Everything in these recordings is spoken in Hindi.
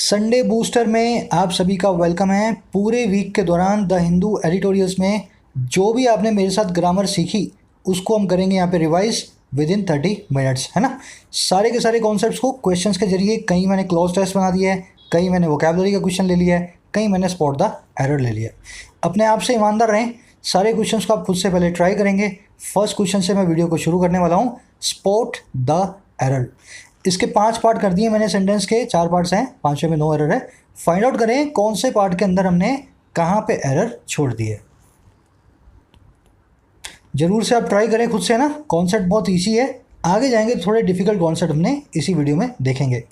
संडे बूस्टर में आप सभी का वेलकम है। पूरे वीक के दौरान द हिंदू एडिटोरियल्स में जो भी आपने मेरे साथ ग्रामर सीखी उसको हम करेंगे यहाँ पे रिवाइज विद इन 30 मिनट्स, है ना। सारे के सारे कॉन्सेप्ट्स को क्वेश्चंस के जरिए, कहीं मैंने क्लॉज टेस्ट बना दिया है, कहीं मैंने वोकैबुलरी का क्वेश्चन ले लिया है, कहीं मैंने स्पॉट द एरर ले लिया है। अपने आप से ईमानदार रहें, सारे क्वेश्चंस को आप खुद से पहले ट्राई करेंगे। फर्स्ट क्वेश्चन से मैं वीडियो को शुरू करने वाला हूँ, स्पॉट द एरर। इसके 5 पार्ट कर दिए मैंने, सेंटेंस के 4 पार्ट्स हैं, 5वें में नो एरर है। फाइंड आउट करें कौन से पार्ट के अंदर हमने कहाँ पे एरर छोड़ दी है। जरूर से आप ट्राई करें खुद से ना, कॉन्सेप्ट बहुत ईजी है। आगे जाएंगे तो थोड़े डिफिकल्ट कॉन्सेप्ट हमने इसी वीडियो में देखेंगे।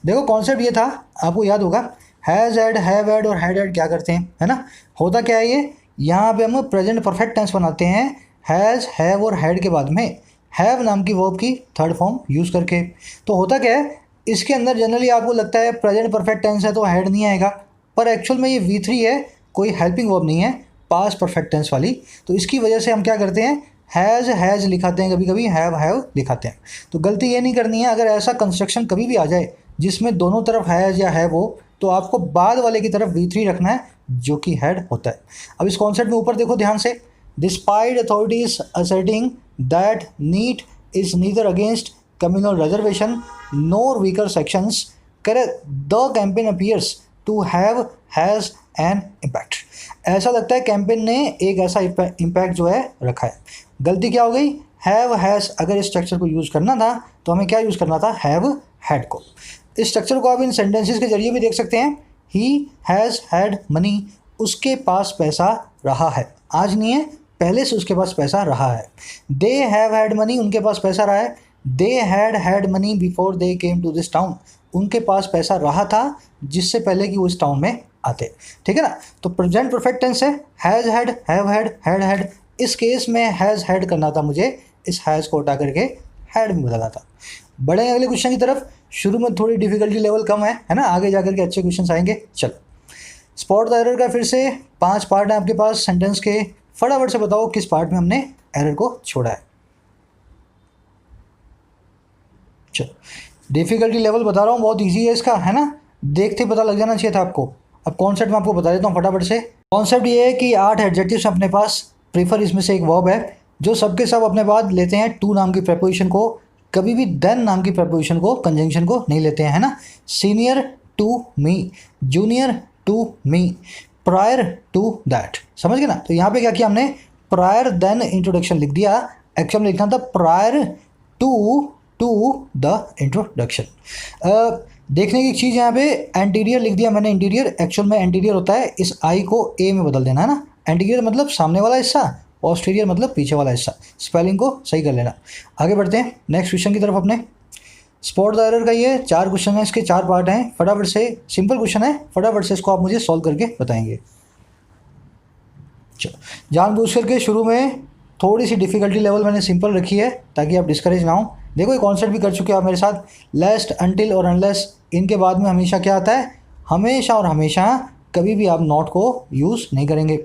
देखो कॉन्सेप्ट ये था, आपको याद होगा, हैज़ एड, हैव एड और हैड एड क्या करते हैं, है ना। होता क्या है ये, यहाँ पे हम प्रेजेंट परफेक्ट टेंस बनाते हैं हैज़, हैव और हैड के बाद में हैव नाम की वर्ब की थर्ड फॉर्म यूज़ करके। तो होता क्या है, इसके अंदर जनरली आपको लगता है प्रेजेंट परफेक्ट टेंस है तो हैड नहीं आएगा, पर एक्चुअल में ये V3 है, कोई हेल्पिंग वर्ब नहीं है, पास्ट परफेक्ट टेंस वाली। तो इसकी वजह से हम क्या करते हैं, हैज़ लिखाते हैं, कभी कभी हैव लिखाते हैं। तो गलती ये नहीं करनी है। अगर ऐसा कंस्ट्रक्शन कभी भी आ जाए जिसमें दोनों तरफ हैज़ या हैव हो, तो आपको बाद वाले की तरफ V3 रखना है, जो कि हैड होता है। अब इस कॉन्सेप्ट में ऊपर देखो ध्यान से, despite authorities asserting that NEET is neither against communal reservation nor weaker sections, the campaign appears to have has an impact। ऐसा लगता है कैंपेन ने एक ऐसा इम्पैक्ट जो है रखा है। गलती क्या हो गई, हैव हैज़, अगर इस स्ट्रक्चर को यूज़ करना था तो हमें क्या यूज़ करना था, हैव हैड को। इस स्ट्रक्चर को आप इन सेंटेंसेस के जरिए भी देख सकते हैं। ही हैज़ हैड मनी, उसके पास पैसा रहा है, आज नहीं है, पहले से उसके पास पैसा रहा है। दे हैव हैड मनी, उनके पास पैसा रहा है। They had had money before they came to this town, उनके पास पैसा रहा था जिससे पहले कि वो इस टाउन में आते। ठीक है ना। तो प्रेजेंट परफेक्ट टेंस है, has had, have had, had had. इस केस में हैज़ हैड करना था मुझे, इस हैज़ को हटा करके हैड में बदलना था। बढ़े अगले क्वेश्चन की तरफ। शुरू में थोड़ी डिफिकल्टी लेवल कम है ना, आगे जाकर के अच्छे क्वेश्चन आएंगे। चलो, स्पॉट द एरर का फिर से 5 पार्ट है आपके पास सेंटेंस के। फटाफट से बताओ किस पार्ट में हमने एरर को छोड़ा है। चलो, डिफिकल्टी लेवल बता रहा हूँ, बहुत इजी है इसका, है ना। देखते पता लग जाना चाहिए था आपको। अब कॉन्सेप्ट मैं आपको बता देता हूँ फटाफट से। कॉन्सेप्ट ये है कि 8 एडजेक्टिव्स अपने पास, प्रीफर इसमें से एक वर्ब है, जो सबके सब अपने बाद लेते हैं टू नाम की प्रेपोजिशन को, कभी भी देन नाम की प्रेपोजिशन को, कंजंक्शन को नहीं लेते हैं, है ना। Senior to me, junior to me, prior to that, समझ गए ना। तो यहाँ पे क्या किया हमने, प्रायर देन इंट्रोडक्शन लिख दिया, एक्चुअल में लिखना था प्रायर टू द इंट्रोडक्शन। देखने की एक चीज़, यहाँ पे एंटीरियर लिख दिया मैंने, इंटीरियर, एक्चुअल में एंटीरियर होता है, इस आई को ए में बदल देना, है ना। एंटीरियर मतलब सामने वाला हिस्सा, पोस्टीरियर मतलब पीछे वाला हिस्सा। स्पेलिंग को सही कर लेना। आगे बढ़ते हैं नेक्स्ट क्वेश्चन की तरफ अपने। स्पॉट द एरर का ये 4 क्वेश्चन है, इसके 4 पार्ट हैं। फटाफट से, सिंपल क्वेश्चन है, फटाफट से इसको आप मुझे सॉल्व करके बताएंगे। चलो, जानबूझ करके शुरू में थोड़ी सी डिफिकल्टी लेवल मैंने सिंपल रखी है ताकि आप डिस्करेज ना हो। देखो ये कॉन्सेप्ट भी कर चुके हो आप मेरे साथ। लेस्ट, अनटिल और अनलेस, इनके बाद में हमेशा क्या आता है, हमेशा और हमेशा कभी भी आप नॉट को यूज़ नहीं करेंगे।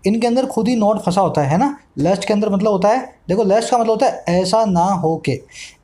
इनके अंदर खुद ही नॉट फंसा होता है ना। लेस्ट के अंदर मतलब होता है, देखो लेस्ट का मतलब होता है ऐसा ना हो के,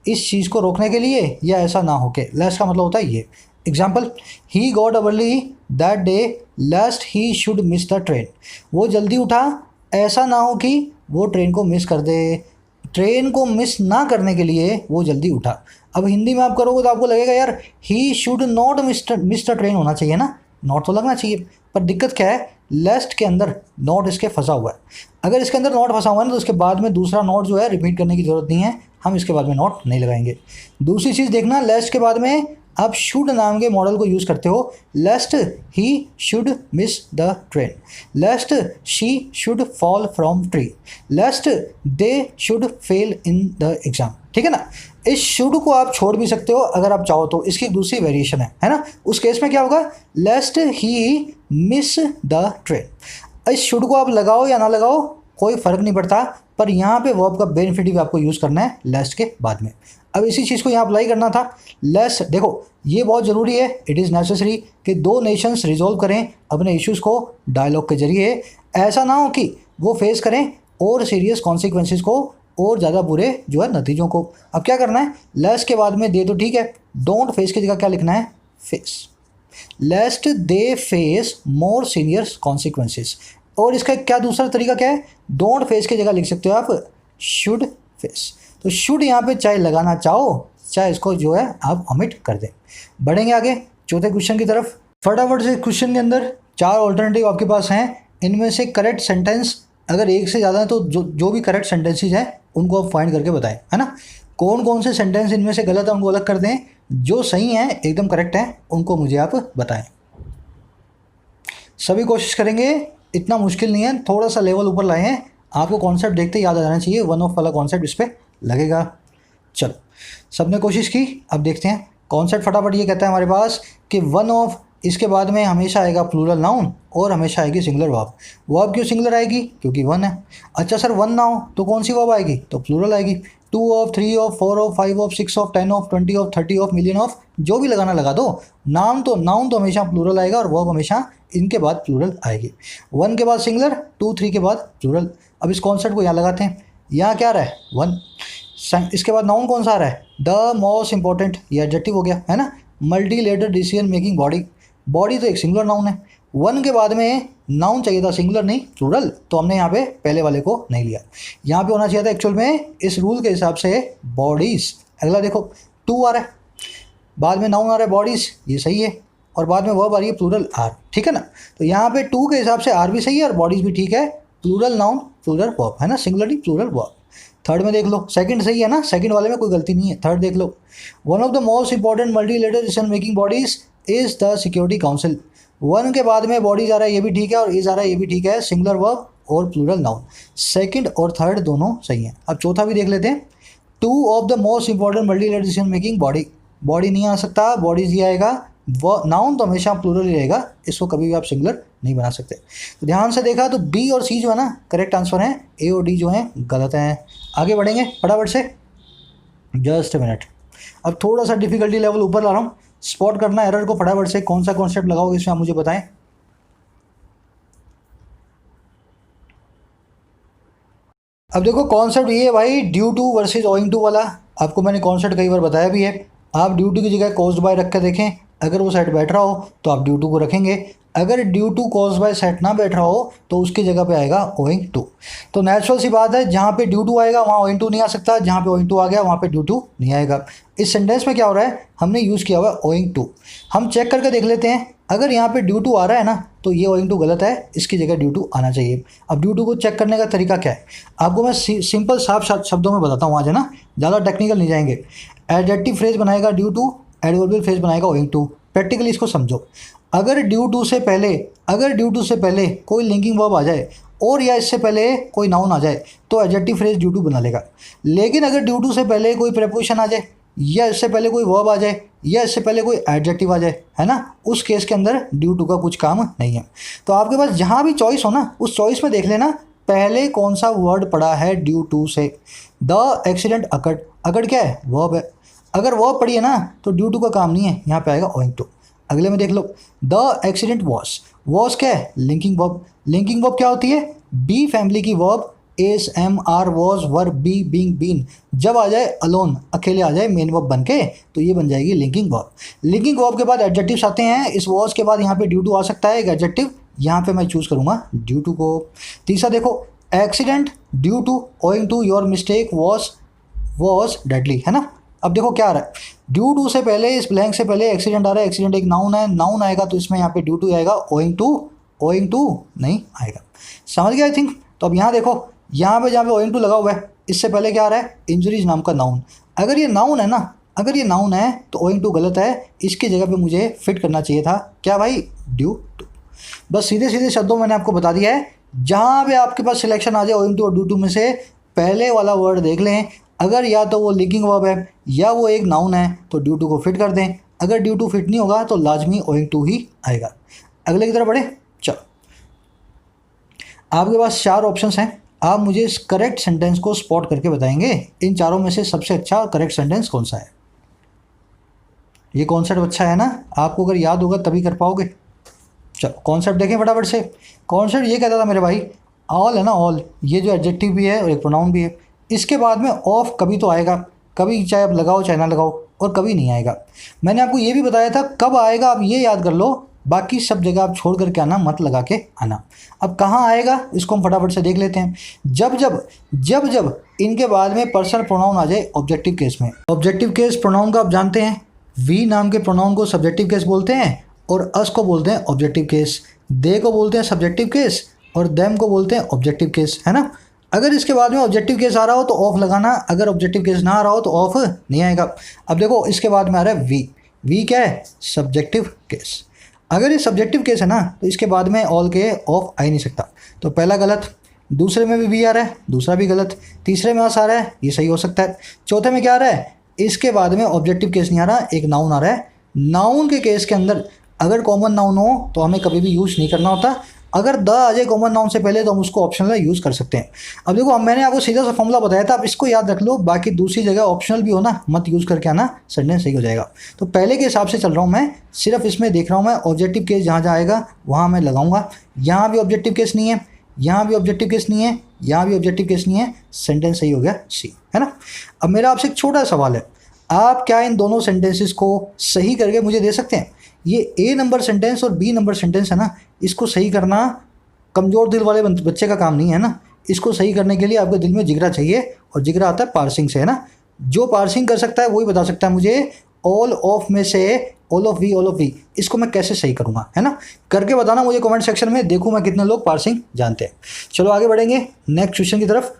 इस चीज़ को रोकने के लिए, या ऐसा ना हो के। लेस्ट का मतलब होता है ये। Example, he got early that day lest he should miss the train, वो जल्दी उठा ऐसा ना हो कि वो ट्रेन को मिस कर दे। ट्रेन को मिस ना करने के लिए वो जल्दी उठा। अब हिंदी में आप करोगे तो आपको लगेगा यार he should not miss the train होना चाहिए ना, नॉट तो लगना चाहिए। पर दिक्कत क्या है, लेस्ट के अंदर नॉट इसके फंसा हुआ है। अगर इसके अंदर नॉट फंसा हुआ है ना, तो उसके बाद में दूसरा नॉट जो है रिपीट करने की जरूरत नहीं है, हम इसके बाद में नॉट नहीं लगाएंगे। दूसरी चीज़ देखना, लेस्ट के बाद में आप शुड नाम के मॉडल को यूज़ करते हो। Lest he should miss the train, lest she should fall from tree, lest they should fail in the exam. ठीक है ना। इस शुड को आप छोड़ भी सकते हो अगर आप चाहो तो, इसकी दूसरी वेरिएशन है ना। उस केस में क्या होगा, लेस्ट ही मिस द ट्रेन। इस शुड को आप लगाओ या ना लगाओ कोई फ़र्क नहीं पड़ता, पर यहाँ पे वर्ब का बेनिफिट भी आपको यूज़ करना है लेस्ट के बाद में। अब इसी चीज़ को यहाँ अप्लाई करना था। लेस्ट, देखो ये बहुत ज़रूरी है, इट इज़ नेसेसरी कि 2 नेशंस रिजॉल्व करें अपने इश्यूज़ को डायलॉग के जरिए। ऐसा ना हो कि वो फेस करें और सीरियस कॉन्सिक्वेंसेस को, और ज़्यादा बुरे जो है नतीजों को। अब क्या करना है, लेस के बाद में दे तो ठीक है, डोंट फेस की जगह क्या लिखना है, face. Lest they face more senior consequences. और इसका क्या दूसरा तरीका क्या है, डोंट फेस की जगह लिख सकते हो आप शुड फेस। तो शुड यहाँ पे चाहे लगाना चाहो चाहे इसको जो है आप ओमिट कर दें। बढ़ेंगे आगे चौथे क्वेश्चन की तरफ। फटाफट से क्वेश्चन के अंदर 4 ऑल्टरनेटिव आपके पास हैं, इनमें से करेक्ट सेंटेंस अगर एक से ज़्यादा है तो जो भी करेक्ट सेंटेंसेज हैं उनको आप फाइंड करके बताएं, है ना। कौन कौन से सेंटेंस इनमें से गलत है उनको अलग कर दें, जो सही हैं एकदम करेक्ट हैं उनको मुझे आप बताएं। सभी कोशिश करेंगे, इतना मुश्किल नहीं है, थोड़ा सा लेवल ऊपर लाए हैं, आपको कॉन्सेप्ट देखते याद आ जाना चाहिए, वन ऑफ वाला कॉन्सेप्ट इस पर लगेगा। चलो सबने कोशिश की, अब देखते हैं कॉन्सेप्ट। फटाफट ये कहता है हमारे पास कि वन ऑफ, इसके बाद में हमेशा आएगा प्लूरल नाउन और हमेशा आएगी सिंगुलर वर्ब। वर्ब क्यों सिंगुलर आएगी, क्योंकि वन है। अच्छा सर वन ना हो तो कौन सी वर्ब आएगी, तो प्लूरल आएगी। 2 of, 3 of, 4 of, 5 of, 6 of, 10 of, 20 of, 30 of, million of, जो भी लगाना लगा दो। नाउन तो हमेशा प्लूरल आएगा और वर्ब हमेशा इनके बाद प्लूरल आएगी। 1 के बाद सिंगुलर, 2, 3 के बाद प्लूरल। अब इस कॉन्सेप्ट को यहाँ लगाते हैं, यहाँ क्या आ रहा है 1, इसके बाद नाउन कौन सा आ रहा है, द मोस्ट इंपॉर्टेंट, ये एडजेक्टिव हो गया है ना। Multilateral decision making body, body तो एक सिंगुलर नाउन है। 1 के बाद में नाउन चाहिए था सिंगुलर नहीं प्लूरल, तो हमने यहाँ पे पहले वाले को नहीं लिया। यहाँ पे होना चाहिए था एक्चुअल में इस रूल के हिसाब से बॉडीज। अगला देखो 2 आ रहा है, बाद में नाउन आ रहा है बॉडीज, ये सही है, और बाद में वर्ब आ रही है प्लूरल आर, ठीक है ना। तो यहाँ पे 2 के हिसाब से आर भी सही है और बॉडीज भी ठीक है, प्लूरल नाउन प्लूरल वर्ब है ना, सिंगुलरली प्लूरल वर्ब। थर्ड में देख लो, सेकंड सही है ना, सेकंड वाले में कोई गलती नहीं है। थर्ड देख लो, one of the most important multilateral decision making bodies is the security council. 1 के बाद में बॉडीज आ रहा है ये भी ठीक है और इज आ रहा है ये भी ठीक है, सिंगुलर वर्ब और प्लूरल नाउन। सेकंड और थर्ड दोनों सही हैं। अब चौथा भी देख लेते हैं, 2 of the most important multilateral decision making body, body नहीं आ सकता, बॉडीज ही आएगा। नाउन तो हमेशा प्लूरल ही रहेगा, इसको कभी भी आप सिंगुलर नहीं बना सकते। तो ध्यान से देखा तो बी और सी जो है ना करेक्ट आंसर है, ए और डी जो है गलत हैं। आगे बढ़ेंगे फटाफट से, जस्ट मिनट। अब थोड़ा सा डिफिकल्टी लेवल ऊपर ला रहा हूँ, स्पॉट करना एरर को फटाफट से, कौन सा कॉन्सेप्ट लगाओगे इसमें आप मुझे बताएं। अब देखो कॉन्सेप्ट ये है भाई, due to versus owing to वाला, आपको मैंने कॉन्सेप्ट कई बार बताया भी है। आप ड्यू टू की जगह कॉज्ड बाय रख के देखें, अगर वो सेट बैठ रहा हो तो आप ड्यू टू को रखेंगे, अगर due to caused by set ना बैठ रहा हो तो उसकी जगह पे आएगा ओइंग टू। तो नेचुरल सी बात है, जहाँ पे ड्यू टू आएगा वहाँ ओइंग टू नहीं आ सकता, जहाँ पे ओइंग टू आ गया वहाँ पे ड्यू टू नहीं आएगा। इस सेंटेंस में क्या हो रहा है, हमने यूज़ किया हुआ है ओइंग टू। हम चेक करके देख लेते हैं, अगर यहाँ पे ड्यू टू आ रहा है ना तो ये ओइंग टू गलत है, इसकी जगह ड्यू टू आना चाहिए। अब ड्यू टू को चेक करने का तरीका क्या है, आपको मैं सिंपल साफ शब्दों में बताता हूँ आज, है ना, ज़्यादा टेक्निकल नहीं जाएंगे। एडजेक्टिव फ्रेज बनाएगा ड्यू टू, एडवर्बियल फ्रेज बनाएगा ओइंग टू। प्रैक्टिकली इसको समझो, अगर ड्यू टू से पहले कोई लिंकिंग वर्ब आ जाए और या इससे पहले कोई नाउन आ जाए तो एडजेक्टिव फ्रेज ड्यू टू बना लेगा। लेकिन अगर ड्यू टू से पहले कोई प्रेपोजिशन आ जाए या इससे पहले कोई वर्ब आ जाए या इससे पहले कोई एडजेक्टिव आ जाए, है ना, उस केस के अंदर ड्यू टू का कुछ काम नहीं है। तो आपके पास जहाँ भी चॉइस हो ना, उस चॉइस में देख लेना पहले कौन सा वर्ड पड़ा है ड्यू टू से। द एक्सीडेंट अकर्ड, अकर्ड क्या है, वर्ब है, अगर वर्ब पड़ी है ना तो ड्यू टू का काम नहीं है, यहाँ पे आएगा ओइंग टू। अगले में देख लो, द एक्सीडेंट वॉज क्या है, लिंकिंग वर्ब। लिंकिंग वर्ब क्या होती है, बी फैमिली की verb, is am are was were be being been, जब आ जाए अलोन, अकेले आ जाए मेन वर्ब बन के, तो ये बन जाएगी लिंकिंग वर्ब। लिंकिंग वर्ब के बाद एडजेक्टिव्स आते हैं, इस वॉज के बाद यहाँ पे ड्यू टू आ सकता है एक एडजेक्टिव, यहाँ पे मैं चूज़ करूँगा ड्यू टू को। तीसरा देखो, accident due to owing to your mistake was deadly, है ना। अब देखो क्या आ रहा है, ड्यू टू से पहले, इस ब्लैंक से पहले एक्सीडेंट आ रहा है, एक्सीडेंट एक नाउन है, नाउन आएगा तो इसमें यहाँ पे ड्यू टू आएगा, ओइंग टू नहीं आएगा। समझ गया आई थिंक। तो अब यहाँ देखो, यहाँ पे जहाँ पे ओइंग टू लगा हुआ है, इससे पहले क्या आ रहा है, इंजरीज नाम का नाउन। अगर ये नाउन है ना, अगर ये नाउन है तो ओइंग टू गलत है, इसकी जगह पे मुझे फिट करना चाहिए था क्या भाई, ड्यू टू। बस सीधे सीधे शब्दों मैंने आपको बता दिया है, जहाँ पे आपके पास सिलेक्शन आ जाए ओइंग टू और ड्यू टू में से पहले वाला वर्ड देख लें, अगर या तो वो लिंकिंग वर्ब है या वो एक नाउन है तो ड्यू टू को फिट कर दें, अगर ड्यू टू फिट नहीं होगा तो लाजमी ओइंग टू ही आएगा। अगले की तरफ बढ़े, चलो आपके पास 4 ऑप्शंस हैं, आप मुझे इस करेक्ट सेंटेंस को स्पॉट करके बताएंगे इन चारों में से सबसे अच्छा करेक्ट सेंटेंस कौन सा है। ये कॉन्सेप्ट अच्छा है ना, आपको अगर याद होगा तभी कर पाओगे। चलो कॉन्सेप्ट देखें फटाफट से। कॉन्सेप्ट ये कहता था मेरे भाई, ऑल है ना, ऑल, ये जो एडजेक्टिव भी है और एक प्रोनाउन भी है, इसके बाद में ऑफ कभी तो आएगा, कभी चाहे आप लगाओ चाहे ना लगाओ, और कभी नहीं आएगा। मैंने आपको ये भी बताया था कब आएगा, आप ये याद कर लो, बाकी सब जगह आप छोड़ करके आना, मत लगा के आना। अब कहाँ आएगा इसको हम फटाफट से देख लेते हैं। जब इनके बाद में पर्सनल प्रोनाउन आ जाए ऑब्जेक्टिव केस में। ऑब्जेक्टिव केस प्रोनाउन का आप जानते हैं, वी नाम के प्रोनाउन को सब्जेक्टिव केस बोलते हैं और अस को बोलते हैं ऑब्जेक्टिव केस, दे को बोलते हैं सब्जेक्टिव केस और देम को बोलते हैं ऑब्जेक्टिव केस, है ना। अगर इसके बाद में ऑब्जेक्टिव केस आ रहा हो तो ऑफ लगाना, अगर ऑब्जेक्टिव केस ना आ रहा हो तो ऑफ नहीं आएगा। अब देखो इसके बाद में आ रहा है वी क्या है, सब्जेक्टिव केस। अगर ये सब्जेक्टिव केस है ना तो इसके बाद में ऑल के ऑफ आ ही नहीं सकता, तो पहला गलत, दूसरे में भी वी आ रहा है, दूसरा भी गलत, तीसरे में अस आ रहा है, ये सही हो सकता है, चौथे में क्या आ रहा है, इसके बाद में ऑब्जेक्टिव केस नहीं आ रहा, एक नाउन आ रहा है। नाउन के केस के अंदर अगर कॉमन नाउन हो तो हमें कभी भी यूज़ नहीं करना होता, अगर द आ जाए कॉमन नाउन से पहले तो हम उसको ऑप्शनल यूज़ कर सकते हैं। अब देखो मैंने आपको सीधा सा फॉर्मूला बताया था, आप इसको याद रख लो, बाकी दूसरी जगह ऑप्शनल भी हो ना मत यूज़ करके आना, सेंटेंस सही हो जाएगा। तो पहले के हिसाब से चल रहा हूँ मैं, सिर्फ इसमें देख रहा हूँ मैं ऑब्जेक्टिव केस जहाँ जहाँ आएगा वहाँ मैं लगाऊंगा। यहाँ भी ऑब्जेक्टिव केस नहीं है, यहाँ भी ऑब्जेक्टिव केस नहीं है, यहाँ भी ऑब्जेक्टिव केस नहीं है, सेंटेंस सही हो गया सी, है ना। अब मेरा आपसे एक छोटा सवाल है, आप क्या इन दोनों सेंटेंसेस को सही करके मुझे दे सकते हैं। ये ए नंबर सेंटेंस और बी नंबर सेंटेंस है ना, इसको सही करना कमज़ोर दिल वाले बच्चे का काम नहीं है ना। इसको सही करने के लिए आपके दिल में जिगरा चाहिए, और जिगरा आता है पार्सिंग से, है ना। जो पार्सिंग कर सकता है वही बता सकता है मुझे ऑल ऑफ में से ऑल ऑफ वी, इसको मैं कैसे सही करूँगा, है ना। करके बताना मुझे कमेंट सेक्शन में, देखूँ मैं कितने लोग पार्सिंग जानते हैं। चलो आगे बढ़ेंगे नेक्स्ट क्वेश्चन की तरफ।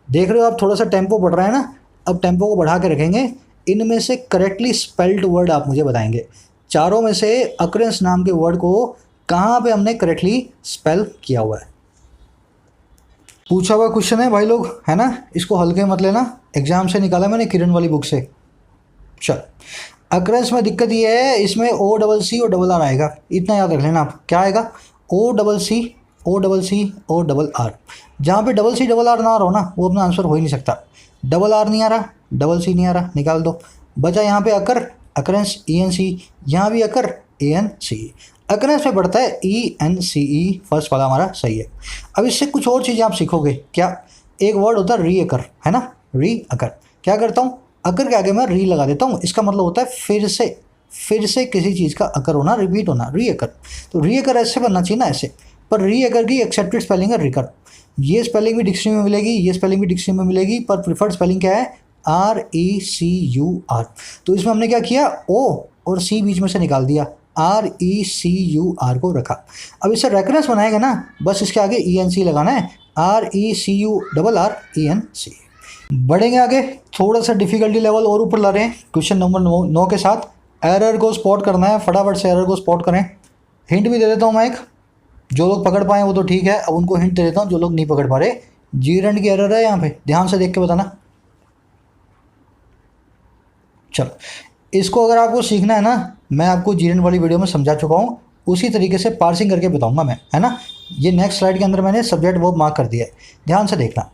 देख रहे हो आप थोड़ा सा टेम्पो बढ़ रहा है ना, अब टेम्पो को बढ़ा के रखेंगे। इनमें से करेक्टली स्पेल्ड वर्ड आप मुझे बताएंगे, चारों में से अकरेंस नाम के वर्ड को कहाँ पे हमने करेक्टली स्पेल किया हुआ है। पूछा हुआ क्वेश्चन है भाई लोग, है ना, इसको हल्के मत लेना, एग्जाम से निकाला मैंने किरण वाली बुक से। चल अकरेंस में दिक्कत ये है, इसमें ओ डबल सी और डबल आर आएगा, इतना याद रख लेना आप। क्या आएगा, ओ डबल सी और डबल आर। जहाँ पे डबल सी डबल आर ना रहो ना वो अपना आंसर हो ही नहीं सकता। डबल आर नहीं आ रहा, डबल सी नहीं आ रहा, निकाल दो। बचा यहाँ पे अकर, अकरेंस ई एन सी, यहाँ भी अकर ए एन सी। अकरेंस में बढ़ता है ई एन सी ई, फर्स्ट वाला हमारा सही है। अब इससे कुछ और चीज़ें आप सीखोगे। क्या, एक वर्ड होता है री अकर, है ना, री अकर। क्या करता हूँ, अकर के आगे मैं री लगा देता हूँ, इसका मतलब होता है फिर से किसी चीज़ का अकर होना, रिपीट होना, री अकर। तो री अकर ऐसे बनना चाहिए ना, ऐसे, पर री अकर की एक्सेप्टेड स्पेलिंग है रिकर। ये स्पेलिंग भी डिक्शनरी में मिलेगी, ये स्पेलिंग भी डिक्शनरी में मिलेगी, पर प्रिफर्ड स्पेलिंग क्या है, RECUR। तो इसमें हमने क्या किया, ओ और सी बीच में से निकाल दिया, RECUR को रखा। अब इससे रेकरेंस बनाएगा ना, बस इसके आगे ENC लगाना है, RECURRENC। बढ़ेंगे आगे, थोड़ा सा डिफिकल्टी लेवल और ऊपर ला रहे हैं क्वेश्चन नंबर 9 के साथ। एरर को स्पॉट करना है, फटाफट से एरर को स्पॉट करें। हिंट भी दे देता हूँ मैं एक, जो लोग पकड़ पाए वो तो ठीक है, अब उनको हिंट दे देता हूँ जो लोग नहीं पकड़ पा रहे। जीरेंड की एरर है यहाँ पे, ध्यान से देख के बताना। चलो इसको अगर आपको सीखना है ना, मैं आपको जीरेंड वाली वीडियो में समझा चुका हूँ, उसी तरीके से पार्सिंग करके बताऊंगा मैं, है ना। ये नेक्स्ट स्लाइड के अंदर मैंने सब्जेक्ट वर्ब मार्क कर दिया है, ध्यान से देखना।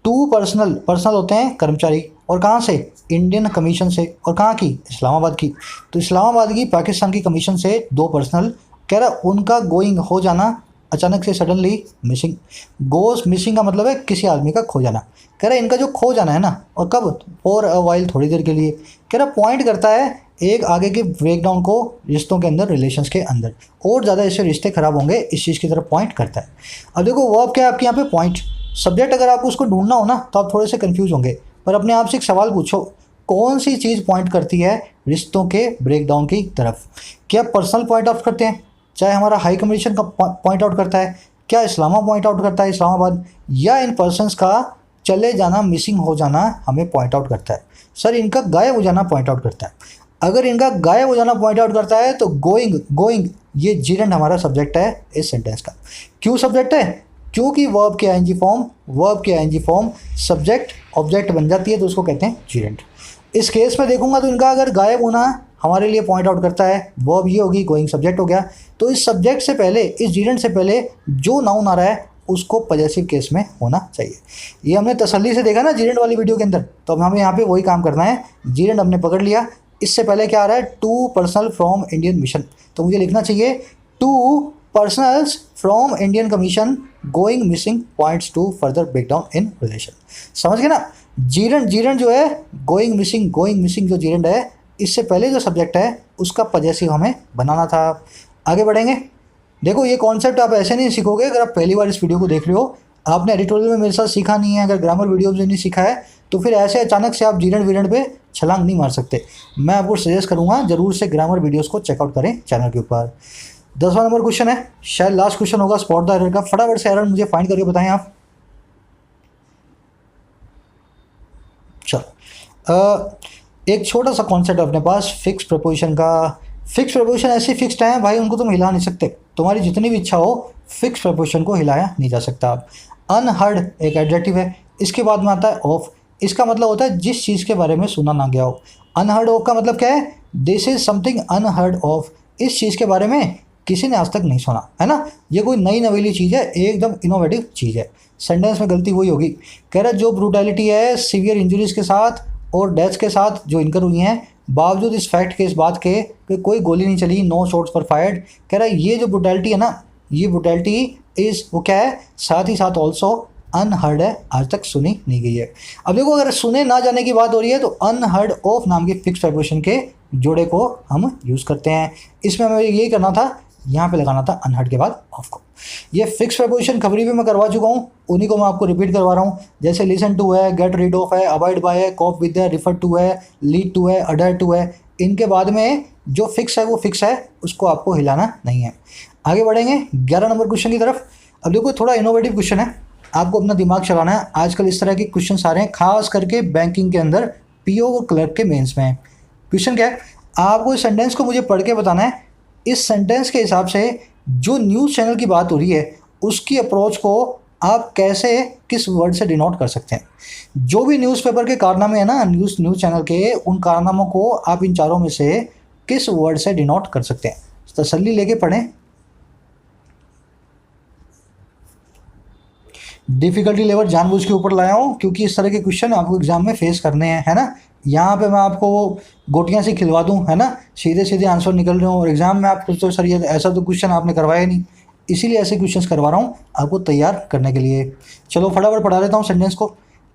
टू पर्सनल होते हैं कर्मचारी, और कहाँ से, इंडियन कमीशन से, और कहाँ की, इस्लामाबाद की। तो इस्लामाबाद की पाकिस्तान की कमीशन से दो पर्सनल, कह रहा उनका गोइंग हो जाना अचानक से सडनली मिसिंग। गोस मिसिंग का मतलब है किसी आदमी का खो जाना। कह रहा है इनका जो खो जाना है ना, और कब, फॉर अ वाइल, थोड़ी देर के लिए। कह रहा पॉइंट करता है एक आगे के ब्रेकडाउन को रिश्तों के अंदर, रिलेशंस के अंदर, और ज़्यादा इससे रिश्ते खराब होंगे, इस चीज़ की तरफ पॉइंट करता है। अब देखो वर्ब क्या है आपके यहाँ पे, पॉइंट। सब्जेक्ट अगर आपको उसको ढूंढना हो ना तो आप थोड़े से कंफ्यूज होंगे, पर अपने आप से एक सवाल पूछो, कौन सी चीज़ पॉइंट करती है रिश्तों के ब्रेकडाउन की तरफ। क्या पर्सनल पॉइंट आउट करते हैं, चाहे हमारा हाई कमीशन का पॉइंट आउट करता है, क्या इस्लामाबाद पॉइंट आउट करता है, इस्लामाबाद, या इन पर्सनस का चले जाना, मिसिंग हो जाना हमें पॉइंट आउट करता है। सर इनका गायब हो जाना पॉइंट आउट करता है। अगर इनका गायब हो जाना पॉइंट आउट करता है तो गोइंग ये जीरेंड हमारा सब्जेक्ट है इस सेंटेंस का। क्यों सब्जेक्ट है, क्योंकि वर्ब के आईएनजी फॉर्म सब्जेक्ट ऑब्जेक्ट बन जाती है, तो उसको कहते हैं जीरेंड। इस केस में देखूंगा तो इनका अगर गायब होना हमारे लिए पॉइंट आउट करता है, वर्ब ये होगी, गोइंग सब्जेक्ट हो गया। तो इस सब्जेक्ट से पहले, इस जीरेंड से पहले जो नाउन आ रहा है उसको पॉजेसिव केस में होना चाहिए। ये हमने तसल्ली से देखा ना जीरेंड वाली वीडियो के अंदर, तो अब हमें यहाँ पे वही काम करना है। जीरेंड हमने पकड़ लिया, इससे पहले क्या आ रहा है, two personnel from Indian mission, तो मुझे लिखना चाहिए two personnels from Indian commission going missing points to further breakdown in relation. समझ गए ना। जीरंड, जीरंड जो है गोइंग मिसिंग जो जीरंड है, इससे पहले जो सब्जेक्ट है उसका पजेसिव हमें बनाना था। आगे बढ़ेंगे। देखो ये कॉन्सेप्ट आप ऐसे नहीं सीखोगे अगर आप पहली बार इस वीडियो को देख रहे हो, आपने एडिटोरियल में मेरे साथ सीखा नहीं है, अगर ग्रामर वीडियो में नहीं सीखा है, तो फिर ऐसे अचानक से आप जीरंड वीरंड पे छलांग नहीं मार सकते। मैं आपको सजेस्ट करूँगा जरूर से ग्रामर वीडियोज़ को चेकआउट करें चैनल के ऊपर। 10वां नंबर क्वेश्चन है, शायद लास्ट क्वेश्चन होगा स्पॉट द एरर का। फटाफट से एरर मुझे फाइंड करके बताएं आप। चलो एक छोटा सा कॉन्सेप्ट अपने पास फिक्स प्रपोजिशन का। फिक्स प्रपोजिशन ऐसी फिक्स्ड है भाई, उनको तुम हिला नहीं सकते, तुम्हारी जितनी भी इच्छा हो फिक्स प्रपोजिशन को हिलाया नहीं जा सकता। अनहर्ड एक एडजेक्टिव है, इसके बाद में आता है ऑफ। इसका मतलब होता है जिस चीज़ के बारे में सुना ना गया हो। अनहर्ड ऑफ का मतलब क्या है, this is something unheard of, इस चीज़ के बारे में किसी ने आज तक नहीं सुना है ना, ये कोई नई नवेली चीज़ है, एकदम इनोवेटिव चीज़ है। सेंटेंस में गलती वही होगी, कह रहा है जो ब्रूटैलिटी है सीवियर इंजरीज के साथ और डेथ्स के साथ जो इनकर हुई हैं, बावजूद इस फैक्ट के, इस बात के कि कोई गोली नहीं चली, नो शॉट्स पर फायर्ड, कह रहा है ये जो ब्रूटैलिटी है ना, ये ब्रूटैलिटी इज़ वो क्या है, साथ ही साथ ऑल्सो अनहर्ड है, आज तक सुनी नहीं गई है। अब देखो अगर सुने ना जाने की बात हो रही है तो अनहर्ड ऑफ नाम के फिक्स प्रपोजिशन के जोड़े को हम यूज़ करते हैं। इसमें हमें यही करना था, यहाँ पे लगाना था अनहर्ड के बाद ऑफ को। ये फिक्स प्रपोजिशन खबरी भी मैं करवा चुका हूँ, उन्हीं को मैं आपको रिपीट करवा रहा हूँ। जैसे लिसन टू है, गेट रीड ऑफ है, अवॉइड बाय है, कॉप विद है, रिफर टू है, लीड टू है, अडर टू है, इनके बाद में जो फिक्स है वो फिक्स है, उसको आपको हिलाना नहीं है। आगे बढ़ेंगे 11 नंबर क्वेश्चन की तरफ। अब देखो थोड़ा इनोवेटिव क्वेश्चन है, आपको अपना दिमाग चलाना है। आजकल इस तरह के क्वेश्चन आ रहे हैं, खास करके बैंकिंग के अंदर, पीओ और क्लर्क के मेंस में। क्वेश्चन क्या है, आपको इस सेंटेंस को मुझे पढ़ के बताना है। इस सेंटेंस के हिसाब से जो न्यूज़ चैनल की बात हो रही है उसकी अप्रोच को आप कैसे, किस वर्ड से डिनोट कर सकते हैं। जो भी न्यूज़पेपर के कारनामे हैं ना, न्यूज़ चैनल के, उन कारनामों को आप इन चारों में से किस वर्ड से डिनोट कर सकते हैं। तसल्ली लेके पढ़ें। डिफ़िकल्टी लेवल जानबूझ के ऊपर लाया हूँ क्योंकि इस तरह के क्वेश्चन आपको एग्जाम में फेस करने हैं, है ना। यहाँ पे मैं आपको गोटियाँ से खिलवा दूँ, है ना, सीधे सीधे आंसर निकल रहे हो और एग्जाम में आप तो सर ये ऐसा तो क्वेश्चन आपने करवाया नहीं, इसीलिए ऐसे क्वेश्चंस करवा रहा हूँ आपको तैयार करने के लिए। चलो फटाफट पढ़ा देता हूँ सेंटेंस को।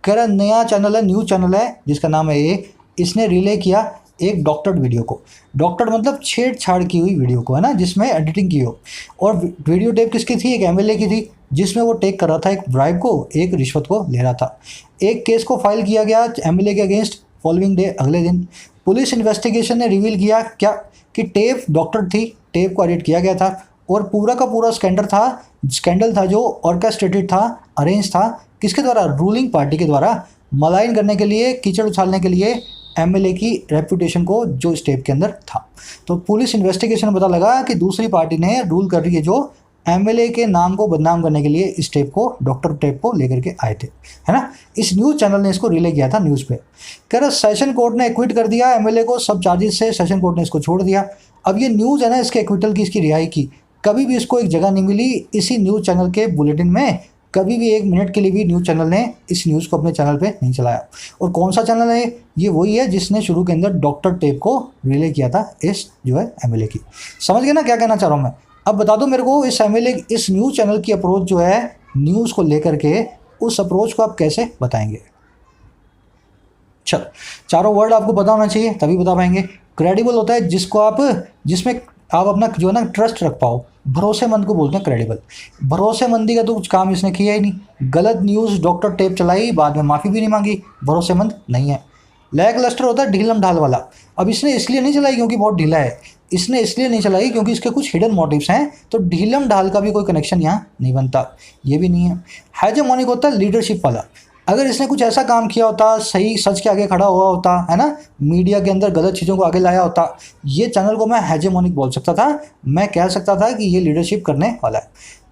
कह रहा नया चैनल है, न्यूज़ चैनल है जिसका नाम है ए, इसने रिले किया एक डॉक्टर्ड वीडियो को। डॉक्टर्ड मतलब छेड़छाड़ की हुई वीडियो को, है ना, जिसमें एडिटिंग की हो। और वीडियो टेप किसकी थी, एक एमएलए की थी, जिसमें वो टेक कर रहा था एक ब्राइब को, एक रिश्वत को ले रहा था। एक केस को फाइल किया गया एमएलए के अगेंस्ट, फॉलोइंग डे अगले दिन पुलिस इन्वेस्टिगेशन ने रिवील किया क्या, कि टेप डॉक्टर थी, टेप को एडिट किया गया था और पूरा का पूरा स्कैंडल था जो ऑर्केस्ट्रेटेड था, अरेंज था, किसके द्वारा, रूलिंग पार्टी के द्वारा, मलाइन करने के लिए, कीचड़ उछालने के लिए एमएलए की रेपुटेशन को, जो इस टेप के अंदर था। तो पुलिस इन्वेस्टिगेशन में पता लगा कि दूसरी पार्टी ने रूल कर रही है, जो एमएलए के नाम को बदनाम करने के लिए इस टेप को, डॉक्टर टेप को लेकर के आए थे, है ना। इस न्यूज़ चैनल ने इसको रिले किया था न्यूज़ पे। कह रहा सेशन कोर्ट ने एक्विट कर दिया एमएलए को, सब चार्जेस से सेशन कोर्ट ने इसको छोड़ दिया। अब ये न्यूज़ है ना, इसके एक्विटल की, इसकी रिहाई की, कभी भी इसको एक जगह नहीं मिली इसी न्यूज़ चैनल के बुलेटिन में, कभी भी 1 मिनट के लिए भी न्यूज़ चैनल ने इस न्यूज़ को अपने चैनल पे नहीं चलाया। और कौन सा चैनल है ये, वही है जिसने शुरू के अंदर डॉक्टर टेप को रिले किया था इस जो है एमएलए की। समझ गए ना क्या कहना चाह रहा हूँ मैं। अब बता दो मेरे को, इस एमएलए, इस न्यूज़ चैनल की अप्रोच जो है न्यूज़ को लेकर के, उस अप्रोच को आप कैसे बताएंगे। चलो चारों वर्ड आपको पता होना चाहिए तभी बता पाएंगे। क्रेडिबल होता है जिसमें आप अपना जो है ना ट्रस्ट रख पाओ, भरोसेमंद को बोलते हैं क्रेडिबल। भरोसेमंदी का तो कुछ काम इसने किया ही नहीं, गलत न्यूज़ डॉक्टर टेप चलाई, बाद में माफ़ी भी नहीं मांगी, भरोसेमंद नहीं है। लैक लस्टर होता है ढीलम ढाल वाला। अब इसने इसलिए नहीं चलाई क्योंकि बहुत ढीला है, इसने इसलिए नहीं चलाई क्योंकि इसके कुछ हिडन मोटिव्स हैं, तो ढीलम ढाल का भी कोई कनेक्शन यहाँ नहीं बनता, ये भी नहीं है। हेजेमोनिक होता है लीडरशिप वाला। अगर इसने कुछ ऐसा काम किया होता, सही सच के आगे खड़ा हुआ होता, है ना, मीडिया के अंदर गलत चीज़ों को आगे लाया होता, ये चैनल को मैं हेजेमोनिक बोल सकता था, मैं कह सकता था कि ये लीडरशिप करने वाला है।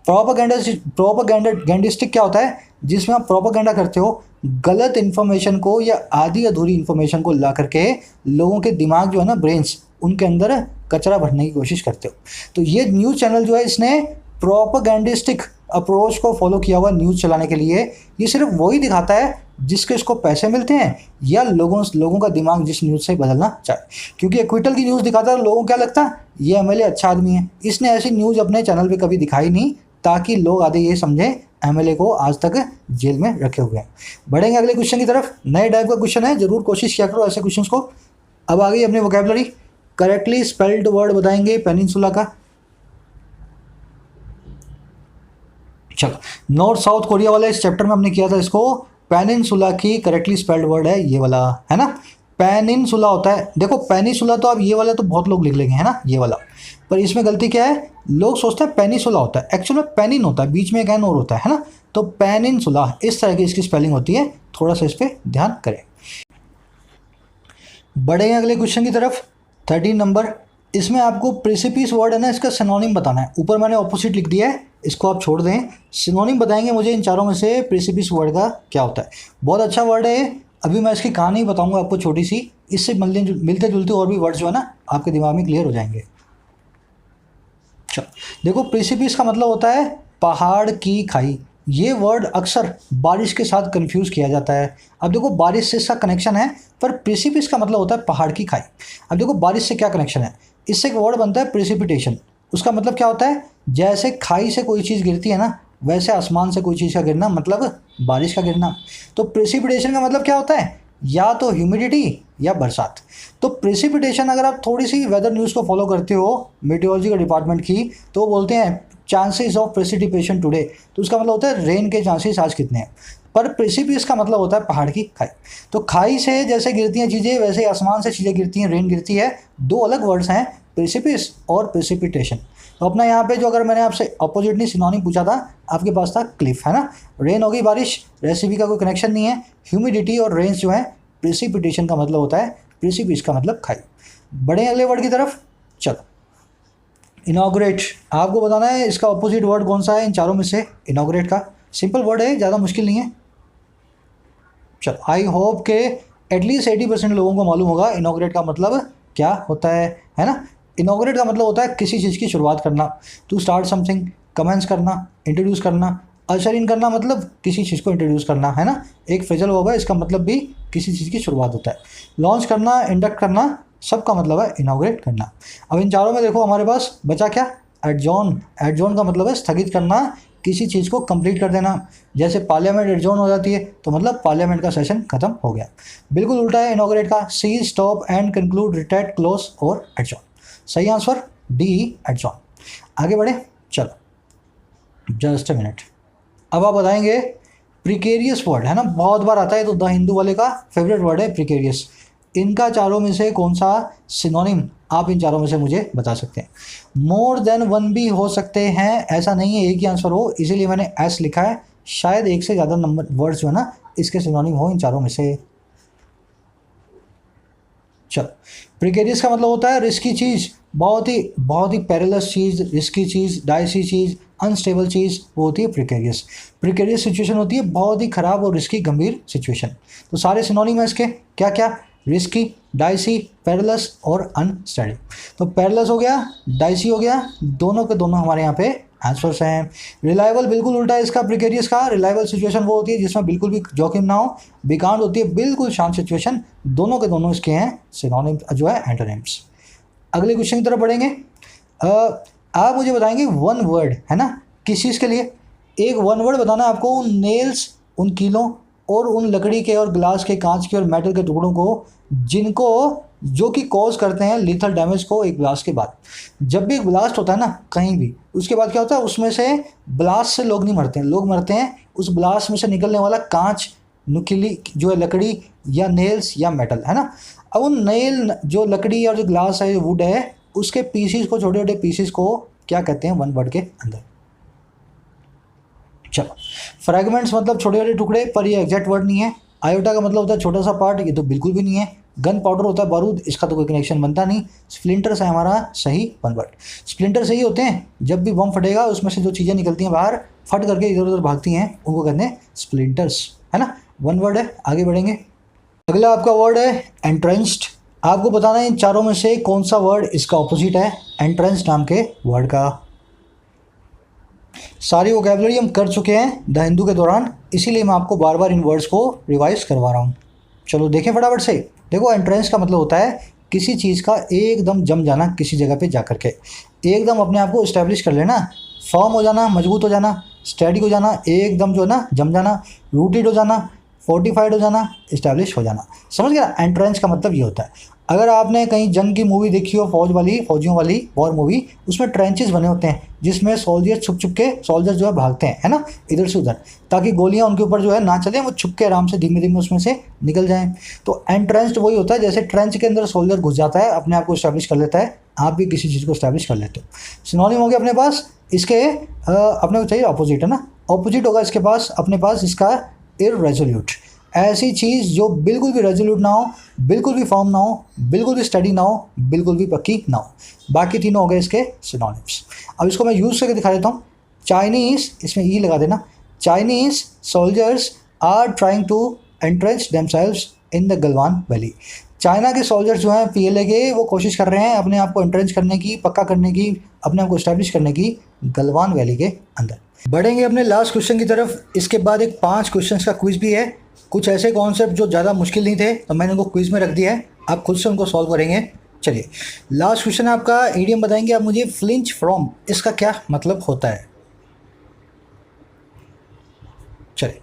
प्रोपेगेंडिस्टिक क्या होता है, जिसमें आप प्रोपेगेंडा करते हो, गलत इन्फॉर्मेशन को या आधी अधूरी इन्फॉर्मेशन को ला करके लोगों के दिमाग जो है ना, ब्रेन्स, उनके अंदर कचरा भरने की कोशिश करते हो। तो ये न्यूज़ चैनल जो है, इसने प्रोपेगेंडिस्टिक अप्रोच को फॉलो किया हुआ न्यूज़ चलाने के लिए। ये सिर्फ वही दिखाता है जिसके इसको पैसे मिलते हैं या लोगों का दिमाग जिस न्यूज़ से बदलना चाहे। क्योंकि एक्विटल की न्यूज़ दिखाता है, लोगों को क्या लगता है, ये एमएलए अच्छा आदमी है। इसने ऐसी न्यूज़ अपने चैनल पे कभी दिखाई नहीं ताकि लोग आधे ये समझें एमएलए को आज तक जेल में रखे हुए हैं। बढ़ेंगे अगले क्वेश्चन की तरफ। नए टाइप का क्वेश्चन है, जरूर कोशिश किया करो ऐसे क्वेश्चंस को। अब आ गई अपनी वोकैबुलरी। करेक्टली स्पेल्ड वर्ड बताएंगे पेनिनसुला का। चलो, नॉर्थ साउथ कोरिया वाला इस चैप्टर में हमने किया था इसको। पेनिनसुला की करेक्टली स्पेल्ड वर्ड है ये वाला, है ना। पेनिनसुला होता है, देखो पेनिनसुला तो अब ये वाला तो बहुत लोग लिख लेंगे, है ना, ये वाला। पर इसमें गलती क्या है, लोग सोचते हैं पेनिनसुला होता है, एक्चुअल में पेनिन होता है, बीच में एक एन और होता है ना। तो पेनिनसुला इस तरह की इसकी स्पेलिंग होती है, थोड़ा सा इस पर ध्यान करें। बढ़े अगले क्वेश्चन की तरफ। 13 नंबर, इसमें आपको प्रेसिपिस वर्ड है ना, इसका सिनोनिम बताना है। ऊपर मैंने ऑपोजिट लिख दिया है, इसको आप छोड़ दें। सिनोनिम बताएंगे मुझे इन चारों में से प्रेसिपिस वर्ड का क्या होता है। बहुत अच्छा वर्ड है। अभी मैं इसकी कहानी बताऊंगा आपको छोटी सी, इससे मिलते जुलते और भी वर्ड जो है ना आपके दिमाग में क्लियर हो जाएंगे। चलो देखो, प्रेसिपिस का मतलब होता है पहाड़ की खाई। ये वर्ड अक्सर बारिश के साथ कंफ्यूज किया जाता है। अब देखो, बारिश से इसका कनेक्शन है, पर प्रेसिपिस का मतलब होता है पहाड़ की खाई। अब देखो, बारिश से क्या कनेक्शन है, इससे एक वर्ड बनता है प्रेसिपिटेशन। उसका मतलब क्या होता है, जैसे खाई से कोई चीज़ गिरती है ना, वैसे आसमान से कोई चीज़ का गिरना मतलब बारिश का गिरना। तो प्रेसिपिटेशन का मतलब क्या होता है, या तो ह्यूमिडिटी या बरसात। तो प्रेसिपिटेशन, अगर आप थोड़ी सी वेदर न्यूज़ को फॉलो करते हो, मेटियोलॉजी का डिपार्टमेंट की, तो वो बोलते हैं चांसेस ऑफ प्रेसिपिटेशन टुडे। तो उसका मतलब होता है रेन के चांसेस आज कितने हैं। पर प्रेसिपिस का मतलब होता है पहाड़ की खाई। तो खाई से जैसे गिरती हैं चीज़ें, वैसे आसमान से चीज़ें गिरती हैं, रेन गिरती है। दो अलग वर्ड्स हैं, प्रेसिपिस और प्रेसिपिटेशन। तो अपना यहाँ पे जो, अगर मैंने आपसे अपोजिटली सिनोनिम पूछा था, आपके पास था क्लिफ, है ना। रेन हो गई बारिश, रेसिपी का कोई कनेक्शन नहीं है। ह्यूमिडिटी और रेंस जो है, प्रेसिपिटेशन का मतलब होता है, प्रेसिपिस का मतलब खाई। बढ़े अगले वर्ड की तरफ। चलो, इनॉग्रेट। आपको बताना है इसका अपोजिट वर्ड कौन सा है इन चारों में से। इनॉग्रेट का सिंपल वर्ड है, ज़्यादा मुश्किल नहीं है। चलो, आई होप के एटलीस्ट 80% लोगों को मालूम होगा इनॉग्रेट का मतलब क्या होता है ना। इनॉग्रेट का मतलब होता है किसी चीज़ की शुरुआत करना, टू स्टार्ट समथिंग, कमेंस करना, इंट्रोड्यूस करना। अशर इन करना मतलब किसी चीज़ को इंट्रोड्यूस करना, है ना। एक फ्रेजल वर्ब है, इसका मतलब भी किसी चीज़ की शुरुआत होता है। लॉन्च करना, इंडक्ट करना, सबका मतलब है इनॉग्रेट करना। अब इन चारों में देखो हमारे पास बचा क्या, एडजॉर्न। एडजॉर्न का मतलब है स्थगित करना, किसी चीज़ को कंप्लीट कर देना। जैसे पार्लियामेंट एडजॉर्न हो जाती है, तो मतलब पार्लियामेंट का सेशन खत्म हो गया। बिल्कुल उल्टा है इनॉग्रेट का, cease, stop, end, conclude, retract, close और एडजॉर्न। सही आंसर डी, एडजॉर्न। आगे बढ़े, चलो जस्ट अ मिनट। अब आप बताएंगे प्रिकेरियस वर्ड, है ना, बहुत बार आता है, तो द हिंदू वाले का फेवरेट वर्ड है प्रिकेरियस। इनका चारों में से कौन सा सिनोनिम आप इन चारों में से मुझे बता सकते हैं। मोर देन वन भी हो सकते हैं, ऐसा नहीं है एक ही आंसर हो, इसीलिए मैंने एस लिखा है। शायद एक से ज़्यादा नंबर वर्ड्स जो है ना इसके सिनोनिम हो इन चारों में से। चलो, प्रिकेरियस का मतलब होता है रिस्की चीज़, बहुत ही पेरिलस चीज़, रिस्की चीज़, डाइसी चीज़, अनस्टेबल चीज़, वो होती है प्रिकेरियस। प्रिकेरियस सिचुएशन होती है बहुत ही ख़राब और रिस्की, गंभीर सिचुएशन। तो सारे सिनोनिम है इसके, क्या क्या, रिस्की, डाइसी, पेरिलस और अनस्टेडी। तो पेरिलस हो गया, डाइसी हो गया, दोनों के दोनों हमारे यहाँ पे आंसर्स हैं। रिलायबल बिल्कुल उल्टा है इसका प्रिकेरियस का। रिलायबल सिचुएशन वो होती है जिसमें बिल्कुल भी जोखिम ना हो। विकांड होती है बिल्कुल शांत सिचुएशन। दोनों के दोनों इसके हैं सिनोनिम जो है एंटोनिम्स। अगले क्वेश्चन की तरफ बढ़ेंगे। आप मुझे बताएंगे वन वर्ड, है ना, किस चीज़ के लिए। एक वन वर्ड बताना आपको उन नेल्स, उन कीलों और उन लकड़ी के और ग्लास के, कांच के और मेटल के टुकड़ों को जो कि कॉज करते हैं लीथल डैमेज को एक ब्लास्ट के बाद। जब भी एक ब्लास्ट होता है ना कहीं भी, उसके बाद क्या होता है, उसमें से ब्लास्ट से लोग नहीं मरते हैं, लोग मरते हैं उस ब्लास्ट में से निकलने वाला कांच, नुकीली जो है लकड़ी, या नेल्स या मेटल, है ना। अब उन नेल, जो लकड़ी और जो ग्लास है, जो वुड है, उसके पीसीस को, छोटे छोटे पीसीस को क्या कहते हैं वन वर्ड के अंदर। चलो, फ्रैगमेंट्स मतलब छोटे छोटे टुकड़े, पर ये एग्जैक्ट वर्ड नहीं है। आयोटा का मतलब होता है छोटा सा पार्ट, ये तो बिल्कुल भी नहीं है। गन पाउडर होता है बारूद, इसका तो कोई कनेक्शन बनता नहीं। स्प्लिंटर्स है हमारा सही वन वर्ड। स्प्लिंटर सही होते हैं, जब भी बम फटेगा उसमें से जो चीज़ें निकलती हैं बाहर, फट करके इधर उधर भागती हैं, उनको कहते हैं स्प्लिंटर्स, है ना। वन वर्ड है। आगे बढ़ेंगे। अगला आपका वर्ड है एंट्रेंस्ड। आपको बताना है इन चारों में से कौन सा वर्ड इसका ऑपोजिट है एंट्रेंस नाम के वर्ड का। सारी वोकैबुलरी हम कर चुके हैं द हिंदू के दौरान, इसीलिए मैं आपको बार बार इन वर्ड्स को रिवाइज करवा रहा हूँ। चलो देखें फटाफट से। देखो, एंट्रेंस का मतलब होता है किसी चीज़ का एकदम जम जाना, किसी जगह पे जा कर के एकदम अपने आप को इस्टेब्लिश कर लेना, फॉर्म हो जाना, मजबूत हो जाना। स्टैटिक हो जाना, एकदम जो है ना जम जाना, रूटेड हो जाना, फोर्टिफाइड हो जाना, इस्टेब्लिश हो जाना। समझ गया? एंट्रेंच का मतलब ये होता है। अगर आपने कहीं जंग की मूवी देखी हो, फौजियों वाली वॉर मूवी, उसमें ट्रेंचेस बने होते हैं जिसमें सोल्जर छुप छुप के सोल्जर जो है भागते हैं, है ना, इधर से उधर, ताकि गोलियां उनके ऊपर जो है ना चले, वो छुप के आराम से धीमे धीमे उसमें से निकल जाएं। तो एंट्रेंच वही होता है, जैसे ट्रेंच के अंदर सोल्जर घुस जाता है, अपने आप को इस्टेब्लिश कर लेता है, आप भी किसी चीज़ को इस्टेब्लिश कर लेते हो। सिनोनिम हो गया अपने पास इसके, अपने को चाहिए अपोजिट, है ना, अपोजिट होगा इसके पास, अपने पास इसका इररेजोल्यूट। ऐसी चीज़ जो बिल्कुल भी रेजोल्यूट ना हो, बिल्कुल भी फॉर्म ना हो, बिल्कुल भी स्टडी ना हो, बिल्कुल भी पक्की ना हो। बाकी तीनों हो गए इसके सिनोनिम्स। अब इसको मैं यूज़ करके दिखा देता हूँ। चाइनीज़, इसमें ई लगा देना, Chinese soldiers are trying to entrench themselves in the Galwan valley. China के सोल्जर्स जो हैं पीएलए के, वो कोशिश कर रहे हैं अपने आप को एंट्रेंच करने की, पक्का करने की, अपने आप को इस्टेब्लिश करने की गलवान वैली के अंदर। बढ़ेंगे अपने लास्ट क्वेश्चन की तरफ। इसके बाद एक 5 क्वेश्चन का क्विज भी है। कुछ ऐसे कॉन्सेप्ट जो ज़्यादा मुश्किल नहीं थे तो मैंने उनको क्विज में रख दिया है, आप खुद से उनको सॉल्व करेंगे। चलिए, लास्ट क्वेश्चन है आपका, इडियम बताएंगे आप मुझे, फ्लिंच फ्रॉम, इसका क्या मतलब होता है। चलिए,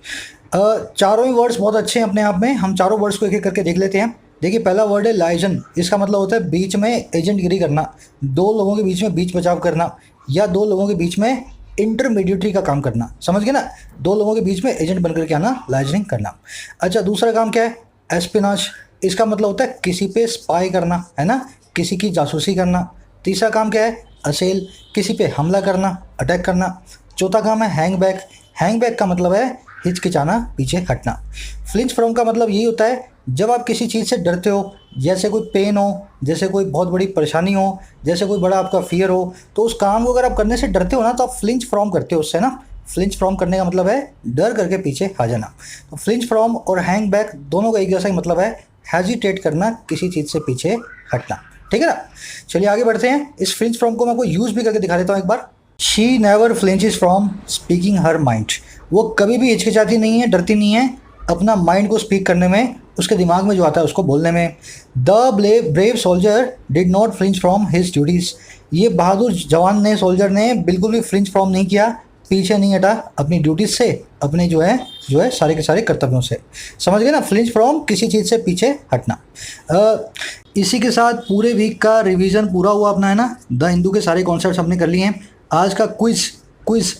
चारों ही वर्ड्स बहुत अच्छे हैं अपने आप में, हम चारों वर्ड्स को एक एक करके देख लेते हैं। देखिए, पहला वर्ड है लाइजन। इसका मतलब होता है बीच में एजेंटगिरी करना, दो लोगों के बीच में बीच बचाव करना, या दो लोगों के बीच में इंटरमीडिएटरी का काम करना। समझ गए ना, दो लोगों के बीच में एजेंट बनकर के आना, लाइजनिंग करना। अच्छा, दूसरा काम क्या है, एस्पिनाज। इसका मतलब होता है किसी पे स्पाई करना, है ना, किसी की जासूसी करना। तीसरा काम क्या है, असेल, किसी पे हमला करना, अटैक करना। चौथा काम है हैंगबैक। हैंगबैक का मतलब है हिचकिचाना, पीछे हटना। फ्लिंच फ्रॉम का मतलब यही होता है जब आप किसी चीज़ से डरते हो, जैसे कोई पेन हो, जैसे कोई बहुत बड़ी परेशानी हो, जैसे कोई बड़ा आपका फियर हो, तो उस काम को अगर आप करने से डरते हो ना, तो आप फ्लिंच फ्रॉम करते हो उससे ना। फ्लिंच फ्रॉम करने का मतलब है डर करके पीछे आ जाना। तो फ्लिंच फ्रॉम और हैंग बैक दोनों का एक जैसा ही मतलब है, हेजिटेट करना, किसी चीज़ से पीछे हटना। ठीक है ना। चलिए आगे बढ़ते हैं। इस फ्लिंच फ्रॉम को मैं आपको यूज़ भी करके दिखा देता हूँ एक बार। She never flinches from speaking her mind. वो कभी भी हिचकिचाती नहीं है, डरती नहीं है अपना माइंड को स्पीक करने में, उसके दिमाग में जो आता है उसको बोलने में। The brave soldier did not flinch from his duties. ये बहादुर जवान ने, सोल्जर ने बिल्कुल भी फ्लिंच फ्रॉम नहीं किया, पीछे नहीं हटा अपनी ड्यूटीज से, अपने जो है सारे के सारे कर्तव्यों से। समझ गए ना, फ्लिंच फ्रॉम किसी चीज़ से पीछे हटना। इसी के साथ पूरे वीक का रिवीजन पूरा हुआ अपना, है ना। द हिंदू के सारे कॉन्सेप्ट्स हमने कर लिए हैं। आज का क्विज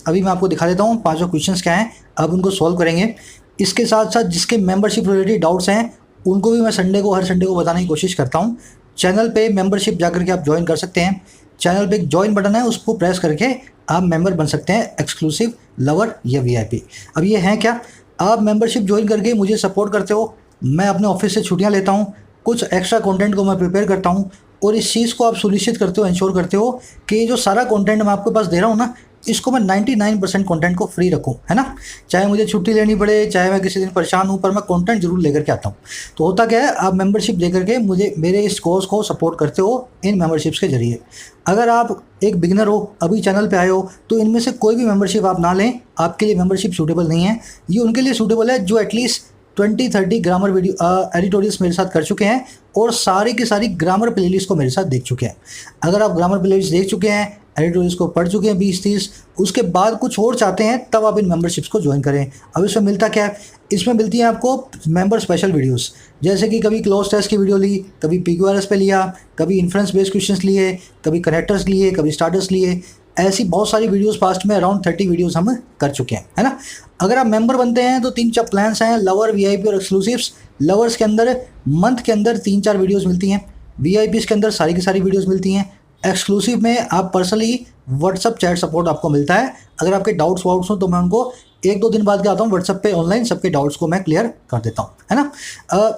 अभी मैं आपको दिखा देता हूँ, 5 क्वेश्चंस क्या हैं, अब उनको सॉल्व करेंगे। इसके साथ साथ जिसके मेंबरशिप रिलेटेड डाउट्स हैं उनको भी मैं हर संडे को बताने की कोशिश करता हूँ। चैनल पे मेंबरशिप जाकर के आप ज्वाइन कर सकते हैं। चैनल पे एक ज्वाइन बटन है, उसको प्रेस करके आप मेंबर बन सकते हैं, एक्सक्लूसिव, लवर या वीआईपी। अब ये है क्या, आप मेंबरशिप ज्वाइन करके मुझे सपोर्ट करते हो, मैं अपने ऑफिस से छुट्टियाँ लेता हूँ, कुछ एक्स्ट्रा कंटेंट को मैं प्रिपेयर करता हूँ, और इस चीज़ को आप सुनिश्चित करते हो, इंश्योर करते हो कि ये जो सारा कंटेंट मैं आपके पास दे रहा हूँ ना, इसको मैं 99% कंटेंट को फ्री रखूँ, है ना। चाहे मुझे छुट्टी लेनी पड़े, चाहे मैं किसी दिन परेशान हूँ, पर मैं कंटेंट जरूर लेकर के आता हूँ। तो होता क्या है, आप मेंबरशिप लेकर के मुझे, मेरे इस कोर्स को सपोर्ट करते हो इन मेंबरशिप्स के जरिए। अगर आप एक बिगिनर हो, अभी चैनल पे आए हो, तो इनमें से कोई भी मेंबरशिप आप ना लें, आपके लिए मेंबरशिप सूटेबल नहीं है। ये उनके लिए सूटेबल है जो एटलीस्ट 20-30 ग्रामर वीडियो एडिटोरियल्स मेरे साथ कर चुके हैं और सारी की सारी ग्रामर प्लेलिस्ट को मेरे साथ देख चुके हैं। अगर आप ग्रामर प्लेलिस्ट देख चुके हैं, एडिटोरियल्स को पढ़ चुके हैं 20-30, उसके बाद कुछ और चाहते हैं, तब आप इन मेंबरशिप्स को ज्वाइन करें। अब इसमें मिलता क्या है, इसमें मिलती है आपको मेंबर स्पेशल वीडियोस, जैसे कि कभी क्लोज टेस्ट की वीडियो ली, कभी PQRS पे लिया, कभी इन्फ्रेंस बेस्ड क्वेश्चंस लिए, कभी कनेक्टर्स लिए, कभी स्टार्टर्स लिए। ऐसी बहुत सारी वीडियोस पास्ट में अराउंड 30 वीडियोस हम कर चुके हैं, है ना। अगर आप मेंबर बनते हैं तो 3-4 प्लान्स हैं, लवर, वीआईपी और एक्सक्लूसिव्स। लवर्स के अंदर मंथ के अंदर 3-4 वीडियोस मिलती हैं, वीआईपीज़ के अंदर सारी की सारी वीडियोस मिलती हैं, एक्सक्लूसिव में आप पर्सनली व्हाट्सअप चैट सपोर्ट आपको मिलता है। अगर आपके डाउट्स वाउट्स हो तो मैं उनको 1-2 दिन बाद क्या आता हूँ, व्हाट्सअप पे ऑनलाइन सबके डाउट्स को मैं क्लियर कर देता हूँ, है ना।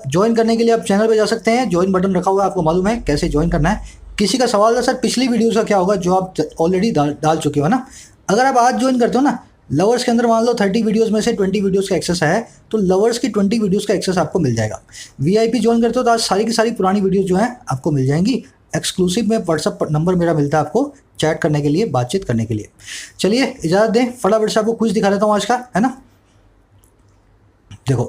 ज्वाइन करने के लिए आप चैनल पे जा सकते हैं, ज्वाइन बटन रखा हुआ है, आपको मालूम है कैसे ज्वाइन करना है। किसी का सवाल था सर पिछली वीडियोस का क्या होगा, जो आप ऑलरेडी डाल चुके हो ना। अगर आप आज ज्वाइन करते हो ना, लवर्स के अंदर मान लो 30 वीडियोस में से 20 वीडियोस का एक्सेस है, तो लवर्स की 20 वीडियोस का एक्सेस आपको मिल जाएगा। वीआईपी ज्वाइन करते हो तो आज सारी की सारी पुरानी वीडियोस जो हैं आपको मिल जाएंगी। एक्सक्लूसिव में व्हाट्सअप नंबर मेरा मिलता है आपको चैट करने के लिए, बातचीत करने के लिए। चलिए इजाज़त दें, फटाफट से आपको क्विज दिखा देता हूँ आज का, है ना। देखो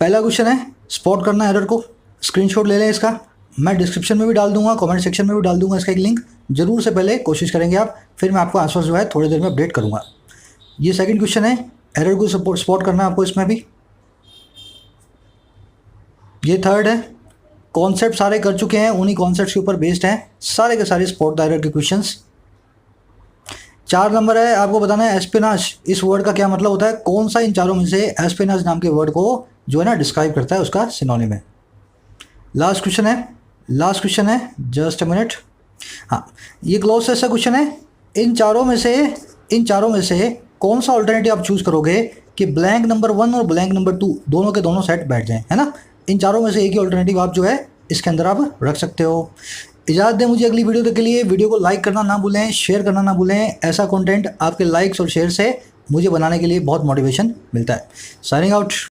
पहला क्वेश्चन है, स्पॉट करना एरर को। स्क्रीनशॉट ले लें इसका, मैं डिस्क्रिप्शन में भी डाल दूंगा, कमेंट सेक्शन में भी डाल दूंगा इसका एक लिंक, जरूर से पहले कोशिश करेंगे आप, फिर मैं आपको आंसर जो है थोड़ी देर में अपडेट करूंगा। ये सेकंड क्वेश्चन है, एरर को स्पॉट करना है आपको इसमें भी। ये थर्ड है, कॉन्सेप्ट सारे कर चुके हैं, उन्हीं कॉन्सेप्ट के ऊपर बेस्ड हैं सारे के सारे स्पॉट द एरर के क्वेश्चंस। 4 नंबर है, आपको बताना है एस्पिनाश इस वर्ड का क्या मतलब होता है, कौन सा इन चारों में से एस्पिनाश नाम के वर्ड को जो है ना डिस्क्राइब करता है, उसका सिनोनिम है। लास्ट क्वेश्चन है, जस्ट अ मिनट। हाँ, ये क्लोज ऐसा क्वेश्चन है, इन चारों में से कौन सा ऑल्टरनेटिव आप चूज करोगे कि ब्लैंक नंबर 1 और ब्लैंक नंबर 2 दोनों के दोनों सेट बैठ जाएं, है ना। इन चारों में से एक ही ऑल्टरनेटिव आप जो है इसके अंदर आप रख सकते हो। इजाज़त दें मुझे अगली वीडियो के लिए। वीडियो को लाइक करना ना भूलें, शेयर करना ना भूलें। ऐसा कंटेंट आपके लाइक्स और शेयर से मुझे बनाने के लिए बहुत मोटिवेशन मिलता है। Signing out.